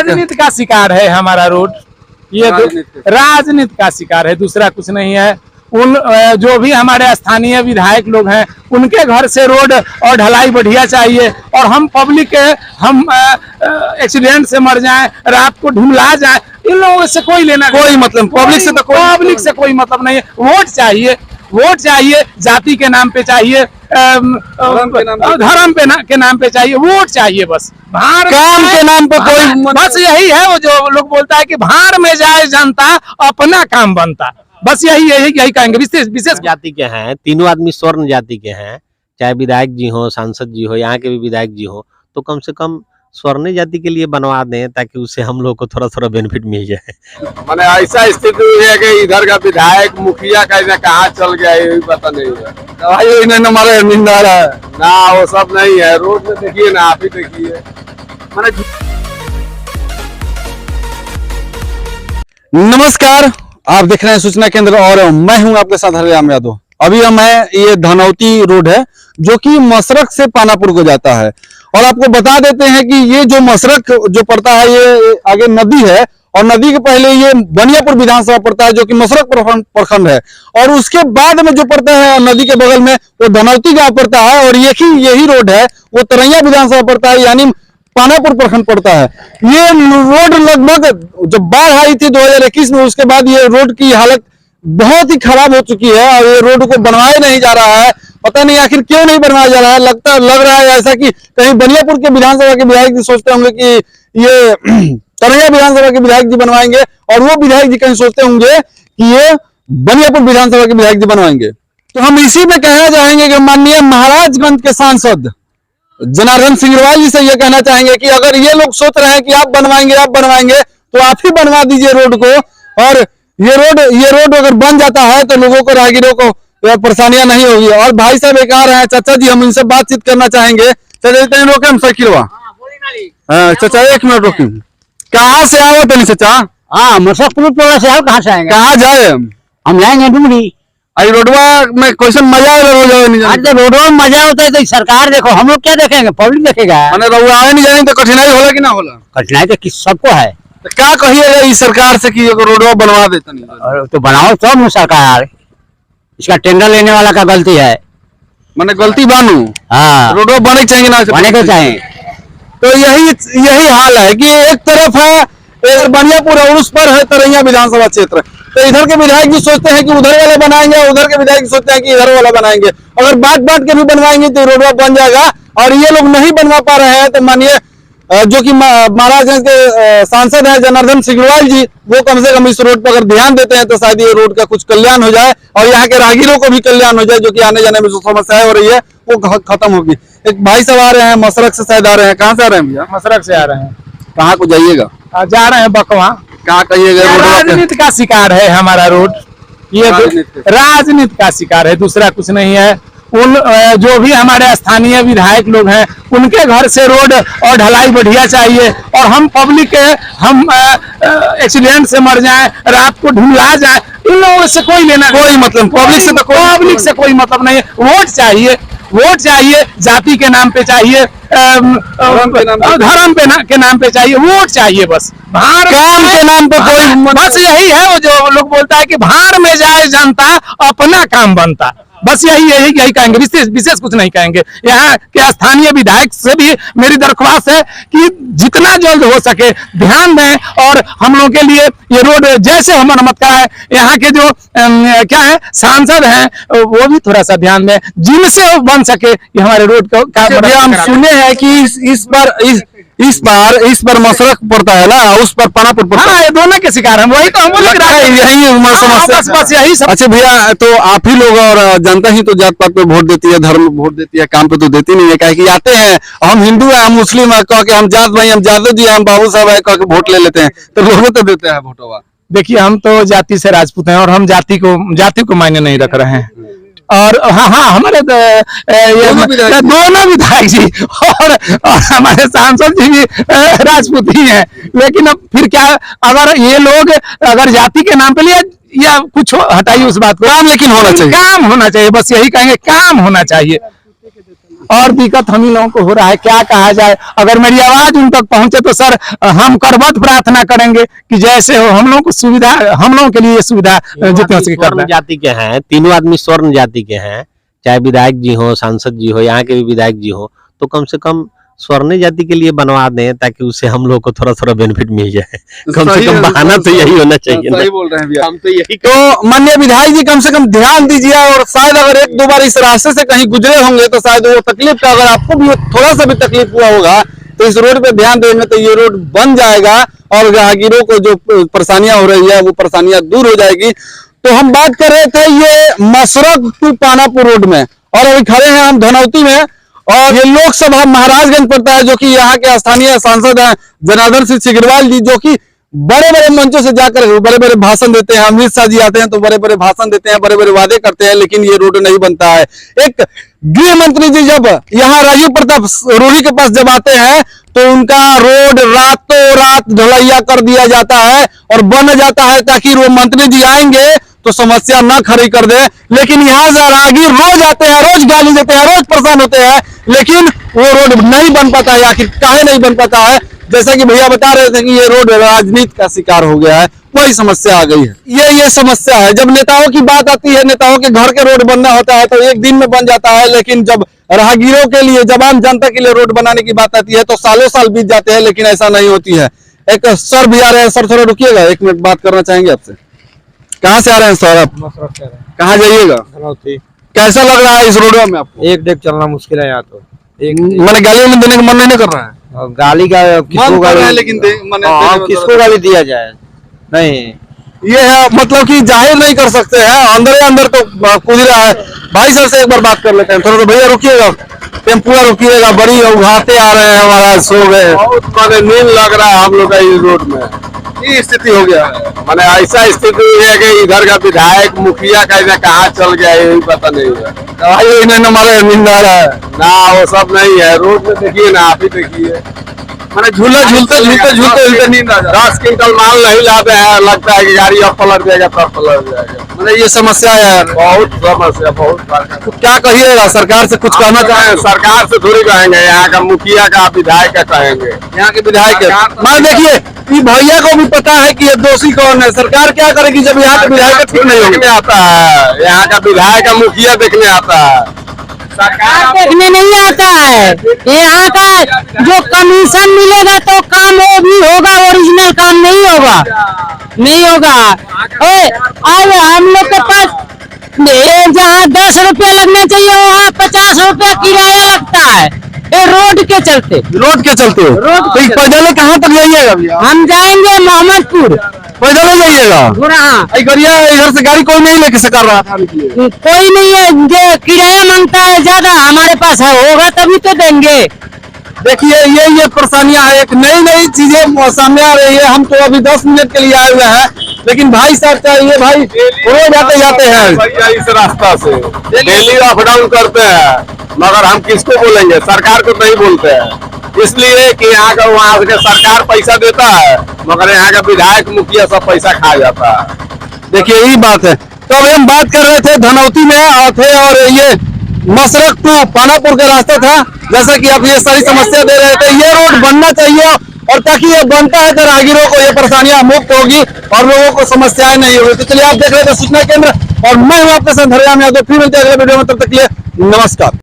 राजनीति का शिकार है हमारा रोड, ये राजनीति का शिकार है, दूसरा कुछ नहीं है। उन जो भी हमारे स्थानीय विधायक लोग हैं उनके घर से रोड और ढलाई बढ़िया चाहिए, और हम पब्लिक हम एक्सीडेंट से मर जाएं, रात को ढुला जाएं, इन लोगों से कोई लेना कोई मतलब पब्लिक से तो पब्लिक से कोई मतलब नहीं है। वोट चाहिए, वोट चाहिए, जाति के नाम पे चाहिए, धर्म के नाम पे चाहिए, वोट चाहिए, बस भाड़ काम के नाम पे कोई बस यही है। वो जो लोग बोलता है कि भाड़ में जाए जनता अपना काम बनता, बस यही कहेंगे। विशेष जाति के हैं, तीनों आदमी स्वर्ण जाति के हैं, चाहे विधायक जी हो, सांसद जी हो, यहाँ के भी विधायक जी हो, तो कम से कम स्वर्ण जाति के लिए बनवा दें ताकि उससे हम लोग को थोड़ा थोड़ा बेनिफिट मिल जाए। मैंने ऐसा स्थिति हुई है कि इधर का विधायक मुखिया का कहाँ चल गया ये भी पता नहीं है। हमारे निंदा है ना, वो सब नहीं है। रोड में देखिए ना, आप ही देखिए। नमस्कार, आप देख रहे हैं सूचना केंद्र और मैं हूं आपके साथ हरिराम यादव। अभी हम ये धनौती रोड है जो कि मसरक से पानापुर को जाता है, और आपको बता देते हैं कि ये जो मसरक जो पड़ता है ये आगे नदी है, और नदी के पहले ये बनियापुर विधानसभा पड़ता है जो कि मसरक प्रखंड है, और उसके बाद में जो पड़ता है नदी के बगल में वो धनौती गांव पड़ता है, और यही रोड है वो तरैया विधानसभा पड़ता है, यानी पानापुर प्रखंड पड़ता है। ये रोड लगभग जब बाढ़ आई थी 2021 में, उसके बाद ये रोड की हालत बहुत ही खराब हो चुकी है, और ये रोड को बनवाया नहीं जा रहा है। पता नहीं आखिर क्यों नहीं बनवाया जा रहा है। लग रहा है ऐसा कि कहीं बनियापुर के विधानसभा के विधायक जी सोचते होंगे कि ये तरैया विधानसभा के विधायक जी बनवाएंगे, और वो विधायक जी कहीं सोचते होंगे कि ये बनियापुर विधानसभा के विधायक जी बनवाएंगे। तो हम इसी में कहना चाहेंगे कि माननीय महाराजगंज के सांसद जनार्दन सिंगरवाल जी से ये कहना चाहेंगे कि अगर ये लोग सोच रहे हैं कि आप बनवाएंगे तो आप ही बनवा दीजिए रोड को, और ये रोड अगर बन जाता है तो लोगों को, राहगीरों को परेशानियां नहीं होगी। और भाई साहब एक आ रहे हैं, चाचा जी, हम इनसे बातचीत करना चाहेंगे। चाचा रोके हम साइकिलवा। हाँ चाचा, एक मिनट रोकी। कहाँ से आओ तनी चाचा? हाँ, मुजफ्फरपुर से आओ। कहाँ से आएंगे? कहाँ जाए? हम जाएंगे डुमरी। रोडवा में कैसे मजा रोडवा में मजा होता है तो सरकार देखो, हम लोग क्या देखेंगे, पब्लिक देखेगा। मैंने आए नहीं जाएंगे तो कठिनाई होला कि ना होला? कठिनाई तो सबको है। तो क्या कहिएगा इस सरकार से कि रोडवा बनवा देता नहीं? तो बनाओ तो सरकार, इसका टेंडर लेने वाला का गलती है। मैंने गलती बानू। हाँ, रोडवा बने चाहिए ना, बने के चाहिए। तो यही हाल है कि एक तरफ है बनियापुर और उस पर है तरैया विधानसभा क्षेत्र। तो इधर के विधायक भी सोचते हैं कि उधर वाला बनाएंगे, उधर के विधायक सोचते हैं कि इधर वाला बनाएंगे। अगर बांट के भी बनवाएंगे तो रोडवा बन जाएगा, और ये लोग नहीं बनवा पा रहे हैं। तो मानिए जो कि महाराजगंज के सांसद हैं जनार्दन सिंगरवाल जी, वो कम से कम इस रोड पर अगर ध्यान देते हैं तो शायद ये रोड का कुछ कल्याण हो जाए, और यहाँ के राहगीरों को भी कल्याण हो जाए, जो कि आने जाने में जो समस्याएं हो रही है वो खत्म होगी। एक भाई सब आ रहे हैं, मसरक से शायद आ रहे हैं। कहाँ से आ रहे हैं भैया? मसरक से आ रहे हैं। कहाँ को जाइएगा? जा रहे हैं बकवा। कहाँ कहिएगा? राजनीति का शिकार है हमारा रोड, ये राजनीति का शिकार है, दूसरा कुछ नहीं है। उन जो भी हमारे स्थानीय विधायक लोग हैं उनके घर से रोड और ढलाई बढ़िया चाहिए, और हम पब्लिक हम एक्सीडेंट से मर जाएं, रात को ढुला जाएं, इन लोगों से कोई लेना कोई मतलब पब्लिक से कोई मतलब नहीं है। वोट चाहिए, वोट चाहिए, जाति के नाम पे चाहिए, धर्म के नाम पे चाहिए, वोट चाहिए, बस भाड़ काम के नाम पे कोई बस यही है। वो जो लोग बोलता है कि भाड़ में जाए जनता अपना काम बनता, बस यही कहेंगे। विशेष कुछ नहीं कहेंगे। यहाँ के स्थानीय विधायक से भी मेरी दरख्वास्त है कि जितना जल्द हो सके ध्यान दें, और हम लोगों के लिए ये रोड जैसे हम मरम्मत कराए। यहाँ के जो क्या है सांसद हैं वो भी थोड़ा सा ध्यान दें, जिनसे बन सके ये हमारे रोड का। हम सुने हैं कि इस बार मसरक पड़ता है ना, उस पर पानापुर पड़ता है। हाँ, ये दोनों के शिकार हैं, वही तो हम बोल रहे हैं, बस यही सब। अच्छा भैया, तो आप ही लोग और जनता ही तो जात पात पे वोट देती है, धर्म वोट देती है, काम पे तो देती नहीं है। कहे कि आते हैं हम हिंदू है, हम मुस्लिम है, कह के हम जात भाई, हम जादव जी, हम बाबू साहब है, कह के वोट ले लेते हैं, तो लोगों तो देते हैं वोटवा। देखिए, हम तो जाति से राजपूत हैं, और हम जाति को मायने नहीं रख रहे हैं। और हाँ, हमारे दोनों विधायक जी और हमारे सांसद जी भी राजपूत ही हैं। लेकिन अब फिर क्या, अगर ये लोग अगर जाति के नाम पे लिए या कुछ हटाइए उस बात को, काम लेकिन होना चाहिए, काम होना चाहिए, बस यही कहेंगे, काम होना चाहिए। और दिक्कत हम ही लोगों को हो रहा है। क्या कहा जाए, अगर मेरी आवाज उन तक पहुंचे तो सर हम करबद्ध प्रार्थना करेंगे कि जैसे हो हम लोगों को सुविधा, हम लोगों के लिए सुविधा जितना हो सके स्वर्ण करना। जाति के हैं, तीनों आदमी स्वर्ण जाति के हैं, चाहे विधायक जी हो, सांसद जी हो, यहाँ के भी विधायक जी हो, तो कम से कम स्वर्ण जाति के लिए बनवा दें ताकि उससे हम लोग को थोड़ा थोड़ा बेनिफिट मिल जाए। कम से कम बहाना तो यही होना चाहिए ना। सही बोल रहे हैं भैया। हम तो यही तो माननीय विधायक जी कम से कम ध्यान दीजिए, और शायद अगर एक दो बार इस रास्ते से कहीं गुजरे होंगे तो शायद वो तकलीफ का, अगर आपको भी थोड़ा सा भी तकलीफ हुआ होगा तो इस रोड पे ध्यान देंगे तो ये रोड बन जाएगा और राहगीरों को जो परेशानियां हो रही है वो परेशानियां दूर हो जाएगी। तो हम बात कर रहे थे ये मसरक टू पानापुर रोड में, और अभी खड़े हैं हम धनौती में, और ये लोकसभा महाराजगंज पड़ता है, जो कि यहाँ के स्थानीय सांसद हैं जनार्दन सिंह सिग्रीवाल जी, जो कि बड़े बड़े मंचों से जाकर बड़े बड़े भाषण देते हैं। अमित शाह जी आते हैं तो बड़े बड़े भाषण देते हैं, बड़े बड़े वादे करते हैं, लेकिन ये रोड नहीं बनता है। एक गृह मंत्री जी जब यहाँ राजीव प्रताप रूढ़ी के पास जब आते हैं तो उनका रोड रातों रात ढलैया कर दिया जाता है और बन जाता है, ताकि वो मंत्री जी आएंगे तो समस्या ना खड़ी कर दे। लेकिन यहाँ से राहगीर रोज आते हैं, रोज गाली देते हैं, रोज परेशान होते हैं, लेकिन वो रोड नहीं बन पाता है। आखिर काहे नहीं बन पाता है? जैसा कि भैया बता रहे थे कि ये रोड राजनीति का शिकार हो गया है, वही समस्या आ गई है। ये समस्या है। जब नेताओं की बात आती है, नेताओं के घर के रोड बनना होता है तो एक दिन में बन जाता है, लेकिन जब राहगीरों के लिए, जब आम जनता के लिए रोड बनाने की बात आती है तो सालों साल बीत जाते हैं, लेकिन ऐसा नहीं होती है। एक सर भी आ रहे हैं, सर थोड़ा रुकिएगा, एक मिनट बात करना चाहेंगे आपसे। कहाँ से आ रहे हैं सर आप? कहाँ जाइएगा? कैसा लग रहा है इस रोड में आपको? एक डेग चलना मुश्किल है यहाँ तो। मैंने गाली में देने का मन नहीं कर रहा है। गाली का किसको गाली, लेकिन किसको गाली दिया जाए? नहीं, ये है मतलब कि जाहिर नहीं कर सकते हैं, अंदर अंदर तो कूद रहा है। भाई साहब से एक बार बात कर लेते हैं। थोड़ा सा भैया रुकिएगा, टेम्पुआ रुकिएगा, बड़ी उघाते आ रहे हैं, हमारा सो गए, बहुत नींद लग रहा है हम लोग का इस रोड में। ये स्थिति हो गया है, माने ऐसा स्थिति है कि इधर का विधायक मुखिया का इधर कहाँ चल गया है, यही पता नहीं है। भाई इन्हें हमारे नींद आ रहा है ना, वो सब नहीं है। रोड में देखिए ना, आप ही देखिए, मैंने झूला झूलते नींद आ जाए। 10 क्विंटल माल नहीं लाते हैं, लगता है कि गाड़ी अब पलट जाएगा तब पलट जाएगा। मैंने ये समस्या है, बहुत समस्या, बहुत। तो क्या कहिएगा, सरकार से कुछ कहना चाहें? सरकार से थोड़ी कहेंगे, यहाँ का मुखिया का विधायक का कहेंगे, यहाँ के विधायक। मैं देखिए भैया को भी पता है कि ये दोषी कौन है। सरकार क्या करेगी जब यहाँ का विधायक ठीक नहीं देखने आता है? यहाँ का विधायक का मुखिया देखने आता है, सरकार देखने नहीं आता है। यहाँ का जो कमीशन मिलेगा तो काम वो भी होगा, ओरिजिनल काम नहीं होगा, नहीं होगा। अब हम लोग के पास जहाँ 10 रुपया लगना चाहिए वहाँ 50 रुपया किराया लगता है, ये रोड के चलते। रोड के चलते रोड के चलते। पैदल कहाँ तक जाइएगा भैया? हम जाएंगे मोहम्मदपुर, पैदल जाइएगा? गरिया इधर से गाड़ी कोई नहीं लेके से कर रहा था, कोई नहीं है, जो किराया मांगता है ज्यादा, हमारे पास है, होगा तभी तो देंगे। देखिए ये परेशानियां है, एक नई नई चीजें सामने आ रही है। हम तो अभी 10 मिनट के लिए आए हुए हैं, लेकिन भाई साहब चाहिए, भाई रोज आते जाते हैं इस रास्ता से, डेली अप डाउन करते हैं, मगर हम किसको बोलेंगे? सरकार को नहीं बोलते हैं, इसलिए कि यहाँ का, वहाँ से सरकार पैसा देता है, मगर यहाँ का विधायक मुखिया सब पैसा खा जाता है। देखिए यही बात है। तो अभी हम बात कर रहे थे धनौती में थे, और ये मसरक टू पानापुर का रास्ता था। जैसा कि आप ये सारी समस्या दे रहे थे, ये रोड बनना चाहिए, और ताकि ये बनता है तो राहगीरों को ये परेशानियां मुक्त होगी और लोगों को समस्याएं नहीं होगी। तो चलिए आप देख रहे थे सूचना केंद्र, और मैं हूं आपके साथ हरियाणा में। फिर मिलते हैं अगले वीडियो में, तब तक के लिए नमस्कार।